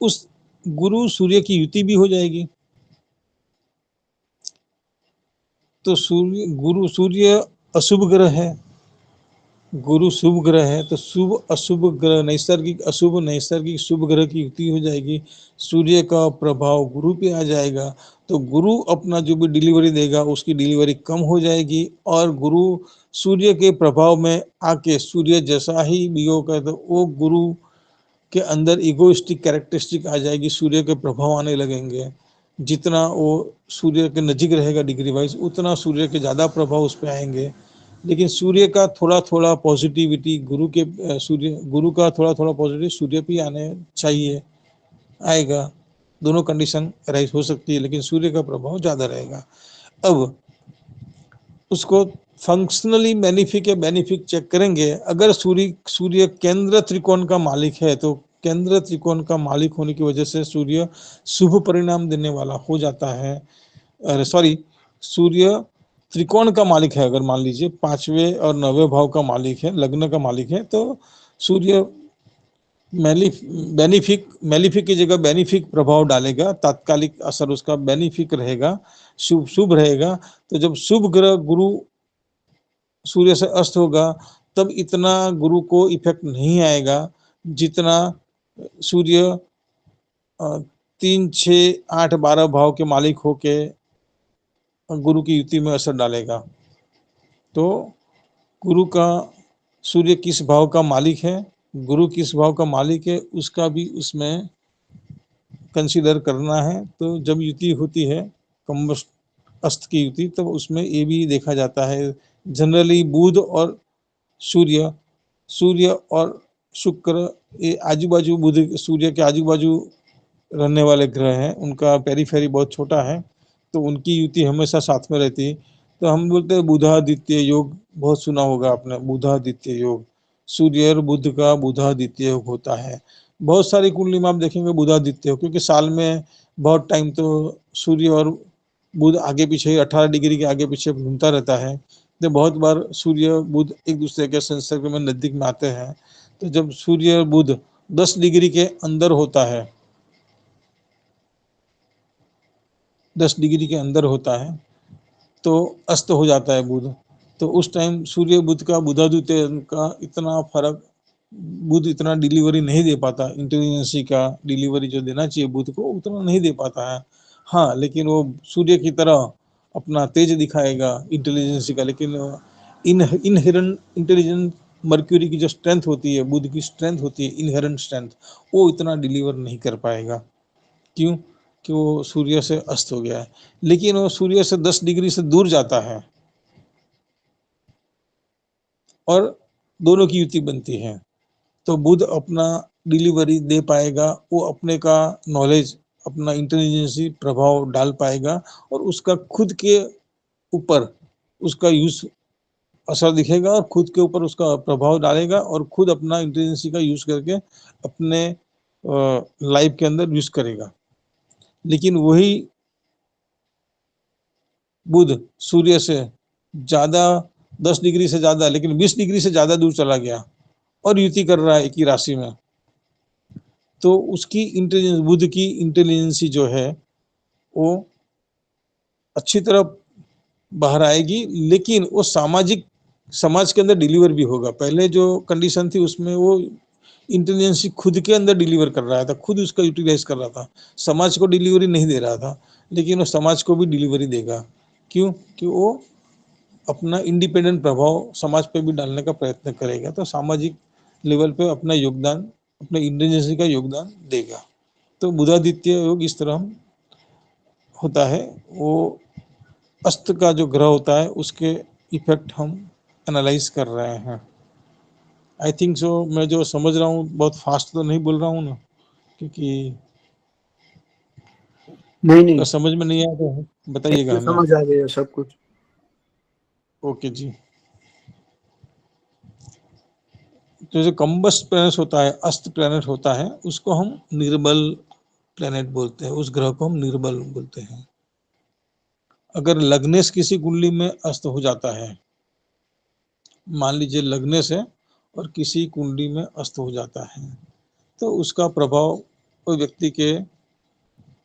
उस गुरु सूर्य की युति भी हो जाएगी। तो सूर्य अशुभ ग्रह है, गुरु शुभ ग्रह है, तो शुभ अशुभ ग्रह, नैसर्गिक अशुभ नैसर्गिक शुभ ग्रह की युति हो जाएगी, सूर्य का प्रभाव गुरु पे आ जाएगा, तो गुरु अपना जो भी डिलीवरी देगा उसकी डिलीवरी कम हो जाएगी, और गुरु सूर्य के प्रभाव में आके सूर्य जैसा ही बिहेव करे तो वो गुरु के अंदर इगोइस्टिक कैरेक्टरिस्टिक आ जाएगी, सूर्य के प्रभाव आने लगेंगे। जितना वो सूर्य के नजीक रहेगा डिग्री वाइज उतना सूर्य के ज़्यादा प्रभाव उस पर आएंगे। लेकिन सूर्य का थोड़ा थोड़ा पॉजिटिविटी गुरु का थोड़ा थोड़ा पॉजिटिव सूर्य पे आने चाहिए, आएगा, दोनों कंडीशन राइज हो सकती है, लेकिन सूर्य का प्रभाव ज्यादा रहेगा। अब उसको फंक्शनली बेनिफिक या बेनिफिक चेक करेंगे। अगर सूर्य सूर्य केंद्र त्रिकोण का मालिक है तो केंद्र त्रिकोण का मालिक होने की वजह से सूर्य शुभ परिणाम देने वाला हो जाता है। अरे सॉरी, सूर्य त्रिकोण का मालिक है, अगर मान लीजिए 5वें और 9वें भाव का मालिक है, लग्न का मालिक है, तो सूर्य मेलिफिक की जगह बेनिफिक प्रभाव डालेगा, तात्कालिक असर उसका बेनिफिक रहेगा, शुभ शुभ रहेगा। तो जब शुभ ग्रह गुरु सूर्य से अस्त होगा तब इतना गुरु को इफेक्ट नहीं आएगा जितना सूर्य 3, 6, 8, 12 भाव के मालिक होके गुरु की युति में असर डालेगा। तो गुरु का सूर्य किस भाव का मालिक है, गुरु किस भाव का मालिक है, उसका भी उसमें कंसीडर करना है। तो जब युति होती है कम्बस्ट अस्त की युति, तब उसमें ये भी देखा जाता है। जनरली बुध और सूर्य और शुक्र ये आजू बाजू, बुध सूर्य के आजू बाजू रहने वाले ग्रह हैं, उनका पेरीफेरी बहुत छोटा है, तो उनकी युति हमेशा साथ में रहती है। तो हम बोलते हैं बुधादित्य योग, बहुत सुना होगा आपने, बुधादित्य योग, सूर्य और बुध का बुधादित्य योग होता है। बहुत सारी कुंडली में आप देखेंगे बुधादित्य योग, क्योंकि साल में बहुत टाइम तो सूर्य और बुध आगे पीछे 18 डिग्री के आगे पीछे घूमता रहता है। तो बहुत बार सूर्य बुध एक दूसरे के संसर्ग में नजदीक में आते हैं। तो जब सूर्य और बुध 10 डिग्री के अंदर होता है, 10 डिग्री के अंदर होता है, तो अस्त हो जाता है बुध। तो उस टाइम सूर्य बुध का बुधादित्य का इतना फर्क, बुध इतना डिलीवरी नहीं दे पाता, इंटेलिजेंसी का डिलीवरी जो देना चाहिए बुध को उतना नहीं दे पाता है। हाँ, लेकिन वो सूर्य की तरह अपना तेज दिखाएगा इंटेलिजेंसी का, लेकिन इनहेरेंट इंटेलिजेंस मर्क्यूरी की जो स्ट्रेंथ होती है, बुध की स्ट्रेंथ होती है, इनहेरेंट स्ट्रेंथ, वो इतना डिलीवर नहीं कर पाएगा। क्यों? कि वो सूर्य से अस्त हो गया है। लेकिन वो सूर्य से 10 डिग्री से दूर जाता है और दोनों की युति बनती है, तो बुध अपना डिलीवरी दे पाएगा, वो अपने का नॉलेज, अपना इंटेलिजेंसी प्रभाव डाल पाएगा, और उसका खुद के ऊपर उसका यूज असर दिखेगा, और खुद के ऊपर उसका प्रभाव डालेगा, और खुद अपना इंटेलिजेंसी का यूज करके अपने लाइफ के अंदर यूज करेगा। लेकिन वही बुध सूर्य से ज्यादा, 10 डिग्री से ज्यादा, लेकिन 20 डिग्री से ज्यादा दूर चला गया और युति कर रहा है एक ही राशि में, तो उसकी इंटेलिजेंस, बुध की इंटेलिजेंसी जो है वो अच्छी तरह बाहर आएगी, लेकिन वो समाज के अंदर डिलीवर भी होगा। पहले जो कंडीशन थी उसमें वो इंटेलिजेंसी खुद के अंदर डिलीवर कर रहा था, खुद उसका यूटिलाइज कर रहा था, समाज को डिलीवरी नहीं दे रहा था, लेकिन वो समाज को भी डिलीवरी देगा। क्यों? कि वो अपना इंडिपेंडेंट प्रभाव समाज पे भी डालने का प्रयत्न करेगा, तो सामाजिक लेवल पे अपना योगदान, अपने इंटेलिजेंसी का योगदान देगा। तो बुधादित्य योग इस तरह होता है। वो अस्त का जो ग्रह होता है उसके इफेक्ट हम एनालाइज कर रहे हैं। आई थिंक सो, मैं जो समझ रहा हूँ बहुत फास्ट तो नहीं बोल रहा हूँ ना, क्योंकि नहीं अगर समझ में नहीं आया तो बताइएगा हमें। समझ आ गया सब कुछ। ओके जी। तो जो कम्बस्ट प्लैनेट होता है, अस्त प्लैनेट होता है, उसको हम निर्बल प्लैनेट बोलते हैं, उस ग्रह को हम निर्बल बोलते हैं। अगर लग्नेश किसी कुंडली में अस्त हो जाता है, मान लीजिए लग्नेश है और किसी कुंडली में अस्त हो जाता है, तो उसका प्रभाव कोई व्यक्ति के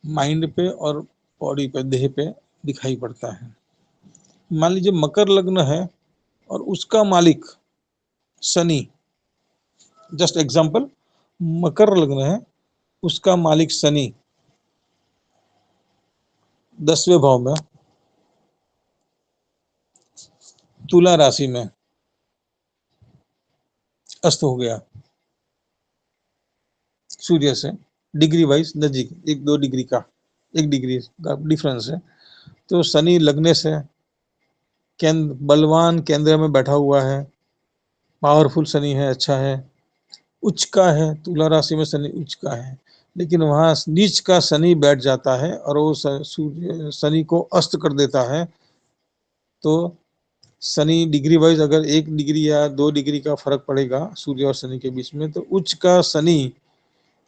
माइंड पे और बॉडी पे, देह पे दिखाई पड़ता है। मान लीजिए मकर लग्न है और उसका मालिक शनि, जस्ट एग्जांपल, मकर लग्न है, उसका मालिक शनि 10वें भाव में तुला राशि में अस्त हो गया सूर्य से, डिग्री वाइज नजीक, 1-2 डिग्री का, 1 डिग्री का डिफरेंस है। तो शनि लगने से केंद्र, बलवान केंद्र में बैठा हुआ है, पावरफुल शनि है, अच्छा है, उच्च का है, तुला राशि में शनि उच्च का है। लेकिन वहाँ नीच का शनि बैठ जाता है और वो सूर्य शनि को अस्त कर देता है। तो शनि डिग्री वाइज अगर 1 डिग्री या 2 डिग्री का फर्क पड़ेगा सूर्य और शनि के बीच में, तो उच्च का शनि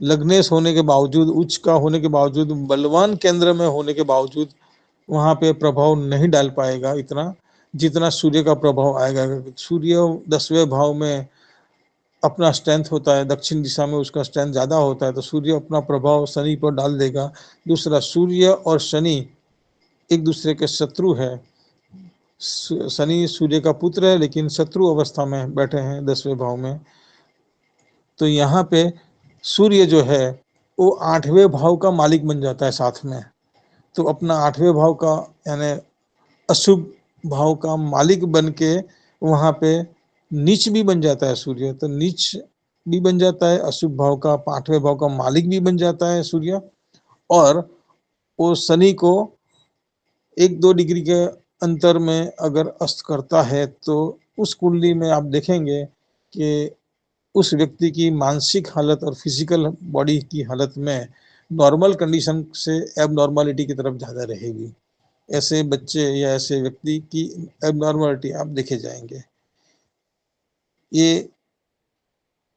लग्नेश होने के बावजूद, उच्च का होने के बावजूद, बलवान केंद्र में होने के बावजूद वहाँ पे प्रभाव नहीं डाल पाएगा इतना जितना सूर्य का प्रभाव आएगा। सूर्य 10वें भाव में अपना स्ट्रेंथ होता है, दक्षिण दिशा में उसका स्ट्रेंथ ज़्यादा होता है, तो सूर्य अपना प्रभाव शनि पर डाल देगा। दूसरा, सूर्य और शनि एक दूसरे के शत्रु है। शनि सूर्य का पुत्र है लेकिन शत्रु अवस्था में बैठे हैं 10वें भाव में। तो यहाँ पे सूर्य जो है वो 8वें भाव का मालिक बन जाता है साथ में। तो अपना 8वें भाव का यानी अशुभ भाव का मालिक बन के वहाँ पे नीच भी बन जाता है सूर्य। तो नीच भी बन जाता है, अशुभ भाव का 8वें भाव का मालिक भी बन जाता है सूर्य। और वो शनि को 1-2 डिग्री के अंतर में अगर अस्त करता है तो उस कुंडली में आप देखेंगे कि उस व्यक्ति की मानसिक हालत और फिजिकल बॉडी की हालत में नॉर्मल कंडीशन से एबनॉर्मलिटी की तरफ ज़्यादा रहेगी। ऐसे बच्चे या ऐसे व्यक्ति की एबनॉर्मलिटी आप देखे जाएंगे। ये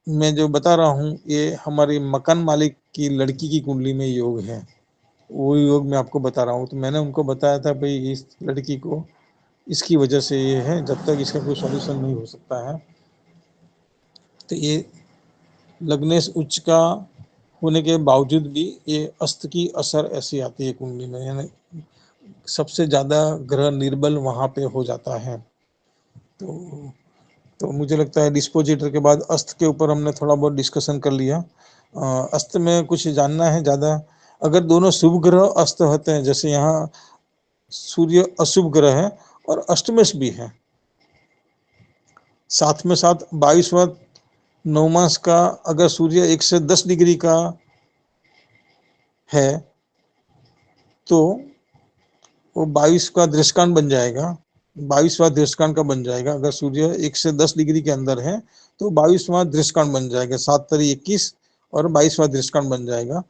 मैं जो बता रहा हूँ ये हमारी मकान मालिक की लड़की की कुंडली में योग है, वो योग मैं आपको बता रहा हूँ। तो मैंने उनको बताया था भाई इस लड़की को इसकी वजह से ये है, जब तक इसका कोई सॉल्यूशन नहीं हो सकता है। तो ये लग्नेश उच्च का होने के बावजूद भी ये अस्त की असर ऐसी आती है कुंडली में, यानी सबसे ज़्यादा ग्रह निर्बल वहाँ पे हो जाता है। तो मुझे लगता है डिस्पोजिटर के बाद अस्त के ऊपर हमने थोड़ा बहुत डिस्कशन कर लिया। अस्त में कुछ जानना है ज़्यादा, अगर दोनों शुभ ग्रह अस्त होते हैं, जैसे यहाँ सूर्य अशुभ ग्रह है और अष्टमेश भी है, साथ में साथ 22वां नवमास का अगर सूर्य 1 से 10 डिग्री का है तो वो 22 का दृष्टांत बन जाएगा, 22वां दृष्टांत का बन जाएगा। अगर सूर्य 1 से 10 डिग्री के अंदर है तो 22वां दृष्टांत बन जाएगा, 7 तारीख 21 और 22वां दृष्टांत बन जाएगा।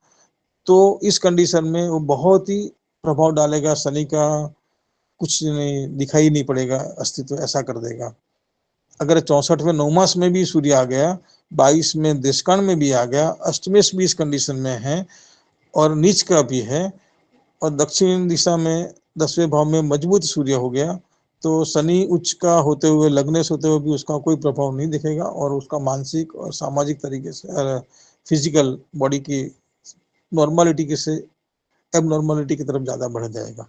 तो इस कंडीशन में वो बहुत ही प्रभाव डालेगा, शनि का कुछ नहीं दिखाई नहीं पड़ेगा, अस्तित्व ऐसा कर देगा। अगर 64वें नवमास में भी सूर्य आ गया, 22 में दृष्टांत में भी आ गया, अष्टमेश भी इस कंडीशन में है और नीच का भी है और दक्षिण दिशा में 10वें भाव में मजबूत सूर्य हो गया, तो शनि उच्च का होते हुए, लग्नेश होते हुए भी उसका कोई प्रभाव नहीं दिखेगा और उसका मानसिक और सामाजिक तरीके से फिजिकल बॉडी की नॉर्मलिटी के से एबनॉर्मलिटी की तरफ ज़्यादा बढ़ जाएगा।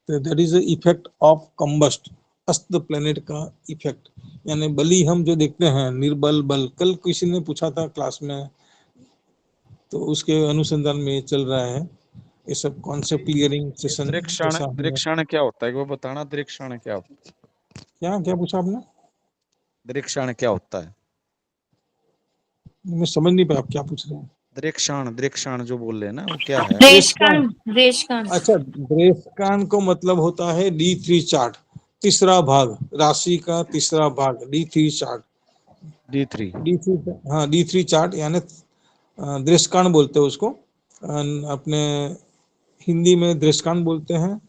तो that is the effect of combust, अस्त प्लेनेट का इफेक्ट। यानी बलि हम जो देखते हैं निर्बल बल, कल किसी ने पूछा था क्लास में, तो उसके अनुसंधान में चल रहा है ये सब कॉन्सेप्ट क्लियरिंग सेशन। दृक्षाण क्या होता है वो बताना, दृक्षाण क्या होता है? क्या पूछा आपने? दृक्षाण क्या होता है? मैं समझ नहीं पाया आप क्या पूछ रहे हैं। दृक्षाण जो बोल रहे हैं ना वो क्या है? देशकान। अच्छा, देशकान को मतलब होता है D3 चार्ट, तीसरा भाग, राशि का तीसरा भाग, D3 चार्ट। D3 हाँ, D3 चार्ट यानी दृष्कान बोलते हैं उसको, अपने हिंदी में दृष्कान बोलते हैं,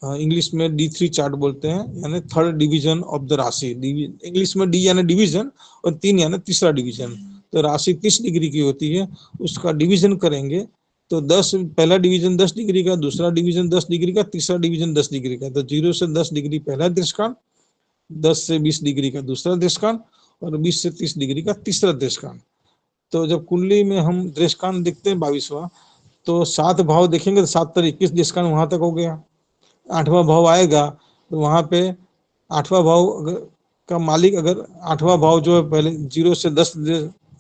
इंग्लिश में D3 चार्ट बोलते हैं, यानी थर्ड डिवीजन ऑफ द राशि। इंग्लिश में डी यानी डिवीजन और 3 यानी तीसरा डिवीजन। तो राशि 30 डिग्री की होती है, उसका डिवीजन करेंगे तो 10, पहला डिवीजन 10 डिग्री का, दूसरा डिवीजन 10 डिग्री का, तीसरा डिवीजन 10 डिग्री का। तो 0 से 10 डिग्री पहला दृष्टांत, 10 से 20 डिग्री का दूसरा दृष्टांत और 20 से 30 डिग्री का तीसरा दृष्टांत। तो जब कुंडली में हम दृष्टांत देखते हैं 22वां, तो 7 भाव देखेंगे तो 7 तारीख 21 दृष्टांत वहां तक हो गया। 8वां भाव आएगा तो वहां पे 8वां भाव अगर का मालिक, अगर 8वां भाव जो है पहले 0 से 10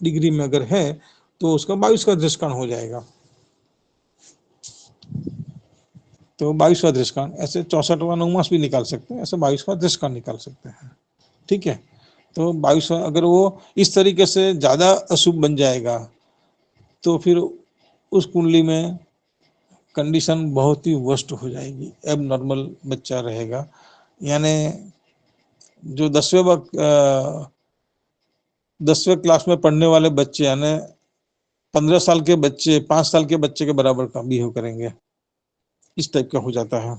डिग्री में अगर है तो उसका 22 का दृष्टांत हो जाएगा। तो 22वां दृष्टांत, ऐसे 64वां नवमास भी निकाल सकते हैं, ऐसे 22वां दृष्टांत निकाल सकते हैं। ठीक है, तो 22वां अगर वो इस तरीके से ज्यादा अशुभ बन जाएगा तो फिर उस कुंडली में कंडीशन बहुत ही वर्स्ट हो जाएगी, एब नॉर्मल बच्चा रहेगा। यानी जो 10वें क्लास में पढ़ने वाले बच्चे, यानी 15 साल के बच्चे 5 साल के बच्चे के बराबर का बिहेव करेंगे, इस टाइप का हो जाता है।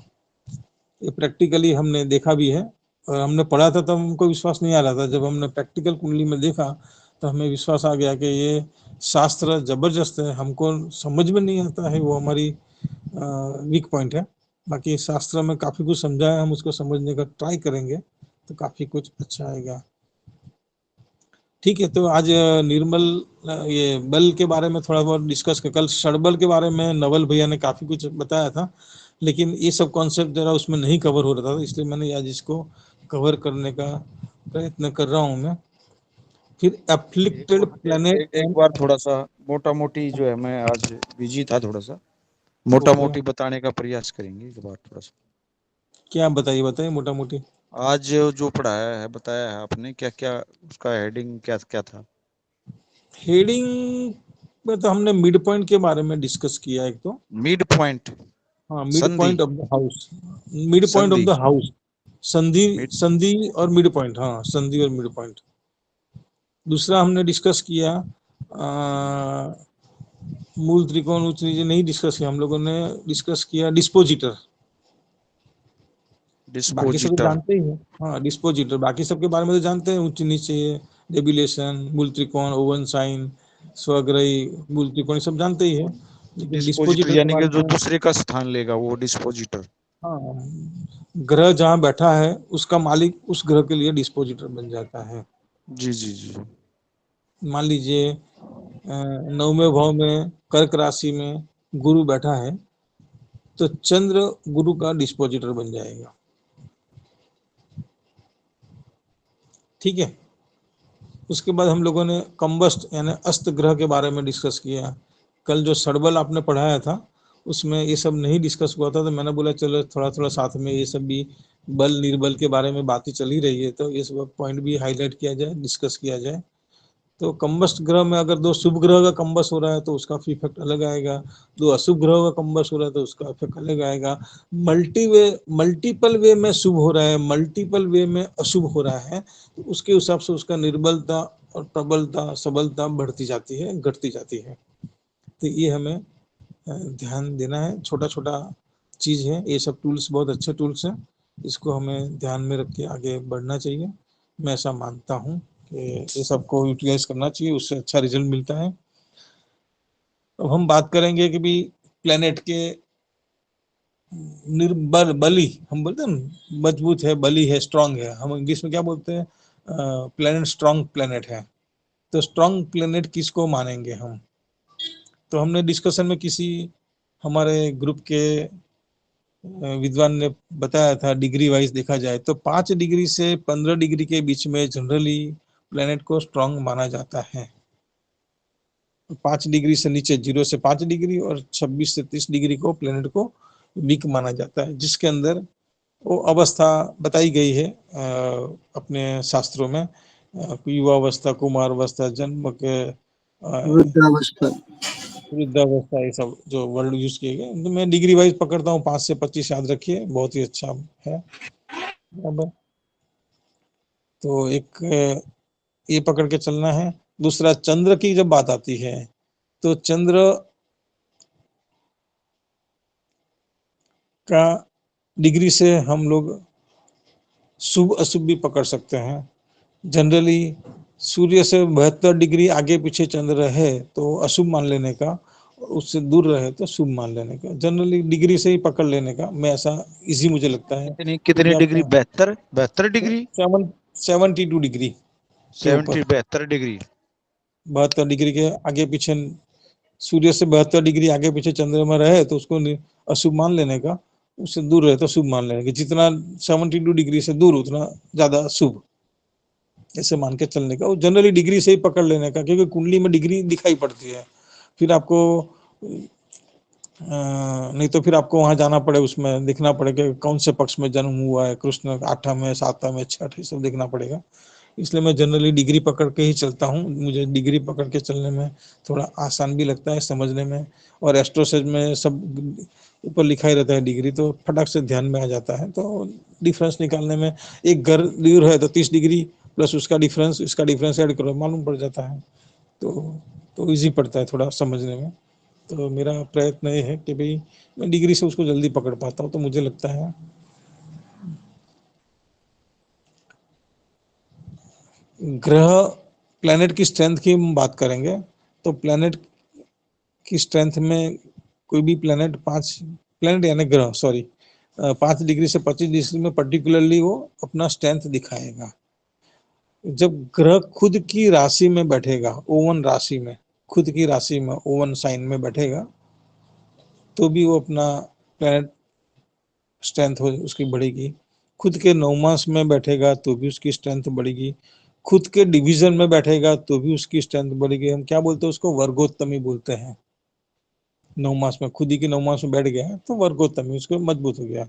ये प्रैक्टिकली हमने देखा भी है, और हमने पढ़ा था तब हमको विश्वास नहीं आ रहा था। जब हमने प्रैक्टिकल कुंडली में देखा तो हमें विश्वास आ गया कि ये शास्त्र जबरदस्त है। हमको समझ में नहीं आता है, वो हमारी वीक पॉइंट है। बाकी शास्त्र में काफी कुछ समझा है, हम उसको समझने का ट्राई करेंगे तो काफी कुछ अच्छा आएगा। ठीक है, तो आज निर्मल ये बल के बारे में थोड़ा बहुत डिस्कस कर। कल षडबल के बारे में नवल भैया ने काफी कुछ बताया था, लेकिन ये सब कॉन्सेप्ट जरा उसमें नहीं कवर हो रहा था, इसलिए मैंने आज इसको कवर करने का प्रयत्न कर रहा हूं मैं। फिर एफ्लिक्टेड प्लैनेट एक बार थोड़ा सा मोटा मोटी जो है, मैं आज बिजी था थोड़ा सा, मोटा मोटी बताने का प्रयास करेंगे एक बार थोड़ा सा। क्या बताइए मोटा मोटी। आज जो पढ़ाया है, बताया है आपने, क्या क्या उसका हेडिंग क्या क्या था? हेडिंग में तो हमने मिड पॉइंट के बारे में डिस्कस किया एक तो। मिड पॉइंट, हाँ, मिड संधि, point of the house, mid point of संधि, द हाउस, संधि, मिड, संधि और मिड पॉइंट। हाँ, संधि और मिड पॉइंट। दूसरा हमने डिस्कस किया मूल त्रिकोण उच्च नीचे नहीं डिस्कस किया हम लोगों ने, डिस्कस किया डिस्पोजिटर। बाकी सब डिस्पोजिटर, जानते ही हैं। हाँ, डिस्पोजिटर बाकी सबके बारे में तो जानते हैं, उच्च नीचे, डेबिलेशन, मूल त्रिकोण, ओवन साइन, स्वग्रही, मूल त्रिकोण सब जानते ही है। लेकिन डिस्पोजिटर डिस्पोजिटर के यानी कि बारे जो में, दूसरे का स्थान लेगा वो डिस्पोजिटर। हाँ, ग्रह जहाँ बैठा है उसका मालिक उस ग्रह के लिए डिस्पोजिटर बन जाता है। जी जी जी। मान लीजिए 9वें भाव में कर्क राशि में गुरु बैठा है, तो चंद्र गुरु का डिस्पोजिटर बन जाएगा। ठीक है। उसके बाद हम लोगों ने कंबस्ट यानी अस्त ग्रह के बारे में डिस्कस किया। कल जो षडबल आपने पढ़ाया था उसमें ये सब नहीं डिस्कस हुआ था, तो मैंने बोला चलो थोड़ा थोड़ा साथ में ये सब भी बल निर्बल के बारे में बातें चल ही रही है, तो ये सब पॉइंट भी हाईलाइट किया जाए, डिस्कस किया जाए। तो कंबस्ट ग्रह में अगर 2 शुभ ग्रह का कंबस हो रहा है तो उसका इफेक्ट अलग आएगा, 2 अशुभ ग्रह का कंबस हो रहा है तो उसका इफेक्ट अलग आएगा। मल्टीपल वे में शुभ हो रहा है, मल्टीपल वे में अशुभ हो रहा है, तो उसके हिसाब से उसका निर्बलता और प्रबलता सबलता बढ़ती जाती है, घटती जाती है। तो ये हमें ध्यान देना है। छोटा छोटा चीज है ये सब, टूल्स बहुत अच्छे टूल्स हैं, इसको हमें ध्यान में रख के आगे बढ़ना चाहिए। मैं ऐसा मानता हूँ कि ये सबको यूटिलाइज करना चाहिए, उससे अच्छा रिजल्ट मिलता है। अब हम बात करेंगे कि भी प्लेनेट के निर्बल, बली हम बोलते हैं मजबूत है, बली है, स्ट्रांग है। हम इंग्लिश में क्या बोलते हैं, प्लेनेट स्ट्रांग प्लेनेट है। तो स्ट्रांग प्लेनेट किसको मानेंगे हम? तो हमने डिस्कशन में किसी हमारे ग्रुप के विद्वान ने बताया था, डिग्री वाइज देखा जाए तो 5 डिग्री से 15 डिग्री के बीच में जनरली प्लेनेट को स्ट्रांग माना जाता है। 5 डिग्री से नीचे 0 से 5 डिग्री और 26 से 30 डिग्री को प्लेनेट को वीक माना जाता है, जिसके अंदर वो अवस्था बताई गई है अपने शास्त्रों में, युवावस्था, कुमारावस्था, जन्म के, वृद्धावस्था। वृद्धावस्था, ये सब जो वर्ड यूज किए गए। तो मैं डिग्री वाइज पकड़ता हूँ, 5 से 25 याद रखिए, बहुत ही अच्छा है। बराबर। तो एक ये पकड़ के चलना है। दूसरा, चंद्र की जब बात आती है तो चंद्र का डिग्री से हम लोग शुभ अशुभ भी पकड़ सकते हैं। जनरली सूर्य से 72 डिग्री आगे पीछे चंद्र है तो अशुभ मान लेने का, उससे दूर रहे तो शुभ मान लेने का, जनरली डिग्री से ही पकड़ लेने का। मैं ऐसा इजी मुझे लगता है, कितनी क्योंकि कितनी डिग्री? आप 72 72 डिग्री? 72 डिग्री के 70 ऊपर, 72 डिग्री? 72 डिग्री के आगे पीछे सूर्य से 72 डिग्री आगे पीछे चंद्रमा रहे तो उसको अशुभ मान लेने का, उससे दूर रहे तो शुभ मान लेने का। जितना 72 डिग्री से दूर उतना ज्यादा शुभ, ऐसे मान के चलने का। वो जनरली डिग्री से ही पकड़ लेने का, क्योंकि कुंडली में डिग्री दिखाई पड़ती है। फिर आपको नहीं तो फिर आपको वहां जाना पड़े, उसमें देखना पड़ेगा कौन से पक्ष में जन्म हुआ है, कृष्ण 8वें 7वें 6ठे सब देखना पड़ेगा। इसलिए मैं जनरली डिग्री पकड़ के ही चलता हूँ। मुझे डिग्री पकड़ के चलने में थोड़ा आसान भी लगता है समझने में, और एस्ट्रोसेज में सब ऊपर लिखा ही रहता है डिग्री, तो फटाक से ध्यान में आ जाता है। तो डिफरेंस निकालने में, एक घर दूर है तो 30 डिग्री प्लस उसका डिफरेंस, इसका डिफरेंस ऐड करो, मालूम पड़ जाता है। तो तो इजी पड़ता है थोड़ा समझने में। तो मेरा प्रयत्न ये है कि भाई मैं डिग्री से उसको जल्दी पकड़ पाता हूँ। तो मुझे लगता है ग्रह प्लेनेट की स्ट्रेंथ की हम बात करेंगे तो प्लेनेट की स्ट्रेंथ में कोई भी प्लेनेट 5 यानी ग्रह 5 डिग्री से 25 डिग्री में पर्टिकुलरली वो अपना स्ट्रेंथ दिखाएगा। जब ग्रह खुद की राशि में बैठेगा, ओवन राशि में, खुद की राशि में ओवन साइन में बैठेगा, तो भी वो अपना प्लेनेट स्ट्रेंथ हो उसकी बढ़ेगी। खुद के नवमास में बैठेगा तो भी उसकी स्ट्रेंथ बढ़ेगी। खुद के डिवीजन में बैठेगा तो भी उसकी स्ट्रेंथ बढ़ेगी। हम क्या बोलते हैं उसको? वर्गोत्तमी बोलते हैं। नवमास में, खुद ही के नवमास में बैठ गया तो वर्गोत्तमी, उसको मजबूत हो गया।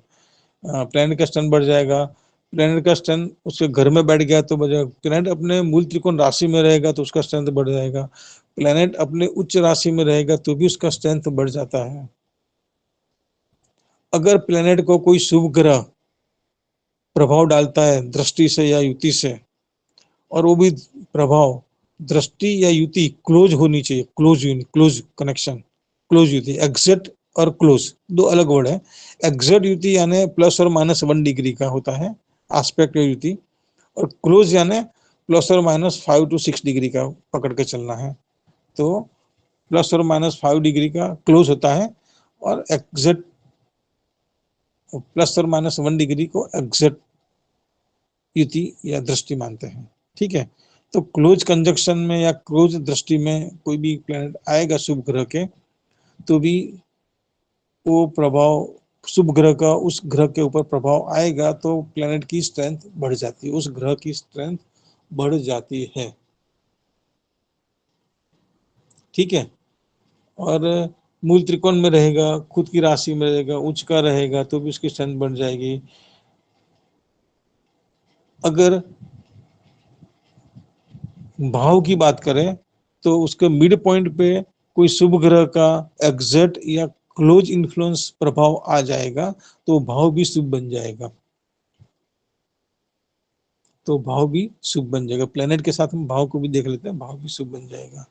प्लेनेट का स्ट्रेंथ बढ़ जाएगा। प्लेनेट का स्ट्रेंथ उसके घर में बैठ गया तो बढ़ जाएगा। प्लेनेट अपने मूल त्रिकोण राशि में रहेगा तो उसका स्ट्रेंथ बढ़ जाएगा। प्लेनेट अपने उच्च राशि में रहेगा तो भी उसका स्ट्रेंथ बढ़ जाता है। अगर प्लेनेट को कोई शुभ ग्रह प्रभाव डालता है दृष्टि से या युति से, और वो भी प्रभाव दृष्टि या युति क्लोज होनी चाहिए, क्लोज कनेक्शन, क्लोज युति, एग्जैक्ट और क्लोज दो अलग वर्ड है। एग्जैक्ट युति यानी +or- 1 डिग्री का होता है एस्पेक्ट युति, और क्लोज यानी +or- 5 to 6 डिग्री का पकड़ के चलना है। तो +or- 5 डिग्री का क्लोज होता है, और एग्जैक्ट +or- 1 डिग्री को एग्जैक्ट युति या दृष्टि मानते हैं। ठीक है, तो क्लोज कंजक्शन में या क्लोज दृष्टि में कोई भी प्लैनेट आएगा शुभ ग्रह के, तो भी वो प्रभाव शुभ ग्रह का उस ग्रह के ऊपर प्रभाव आएगा तो प्लैनेट की स्ट्रेंथ बढ़ जाती है, उस ग्रह की स्ट्रेंथ बढ़ जाती है। ठीक है, और मूल त्रिकोण में रहेगा, खुद की राशि में रहेगा, उच्च का रहेगा तो भी उसकी स्ट्रेंथ बढ़ जाएगी। अगर भाव की बात करें तो उसके मिड पॉइंट पे कोई शुभ ग्रह का एग्जैक्ट या क्लोज इन्फ्लुएंस प्रभाव आ जाएगा तो भाव भी शुभ बन जाएगा। तो भाव भी शुभ बन जाएगा। प्लेनेट के साथ हम भाव को भी देख लेते हैं, भाव भी शुभ बन जाएगा।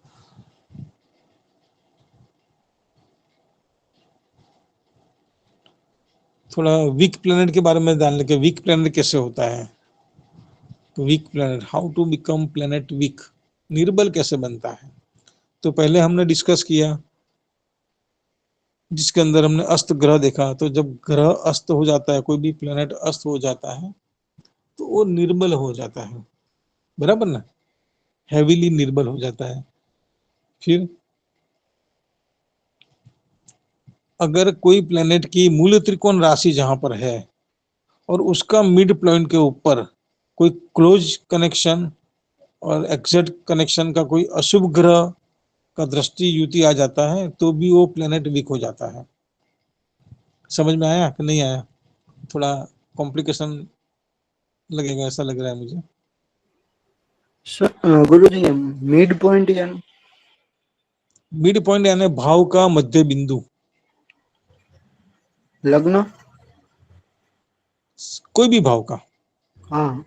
थोड़ा वीक प्लेनेट के बारे में जान लेंगे, वीक प्लेनेट कैसे होता है। तो weak planet, how to become planet weak, निर्बल कैसे बनता है। तो पहले हमने डिस्कस किया, जिसके अंदर हमने अस्त ग्रह देखा। तो जब ग्रह अस्त हो जाता है, कोई भी प्लेनेट अस्त हो जाता है तो वो निर्बल हो जाता है, बराबर ना, हैवीली निर्बल हो जाता है। फिर अगर कोई प्लेनेट की मूल त्रिकोण राशि जहां पर है और उसका मिड पॉइंट के ऊपर कोई क्लोज कनेक्शन और एग्जैक्ट कनेक्शन का कोई अशुभ ग्रह का दृष्टि युति आ जाता है तो भी वो प्लेनेट वीक हो जाता है। समझ में आया कि नहीं आया? थोड़ा कॉम्प्लिकेशन लगेगा ऐसा लग रहा है मुझे। गुरु जी, मिड पॉइंट यानी मिड पॉइंट यानी भाव का मध्य बिंदु। लग्न? कोई भी भाव का, हाँ,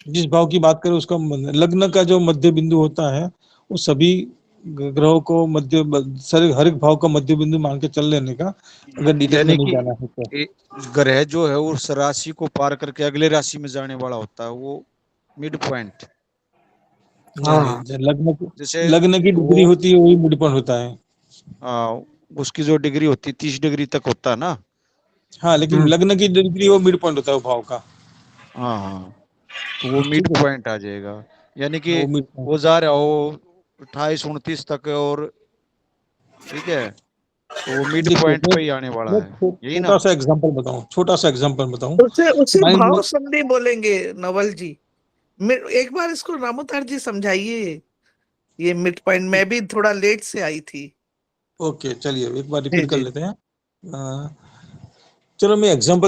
जिस भाव की बात करें उसका लग्न का जो मध्य बिंदु होता है वो सभी ग्रहों को मध्य, हर एक भाव का मध्य बिंदु मान के चल लेने का, अगर डिटेल में यानी नहीं कि जाना है तो। ग्रह जो है उस राशि को पार करके अगले राशि में जाने वाला होता है, वो मिड पॉइंट। नहीं हाँ, नहीं, जैसे लग्न की डिग्री वो होती है वही मिड पॉइंट होता है। उसकी जो डिग्री होती है 30 डिग्री तक होता है ना। हाँ, लेकिन लग्न की डिग्री वो मिड पॉइंट होता है वो भाव का। हाँ हाँ, तो वो मिड ठीक है, पॉइंट आ जाएगा। यानी कि वो मिड पॉइंट। वो जा रहा हो 28-29 तक, और ठीक है, तो वो मिड देखिए पॉइंट पे ही आने वाला मैं है, यही ना। छोटा सा एग्जांपल बताऊं, छोटा सा एग्जांपल बताऊं। उसे उसे माइंड भाव में संधि बोलेंगे नवल जी। एक बार इसको रामोतार जी समझाइए। ये मिड पॉइंट में भी थोड़ा लेट से आई थी। ओके, चलिए एक बार जी रिपीट कर जी। लेते हैं। चलो मैं एग्जांपल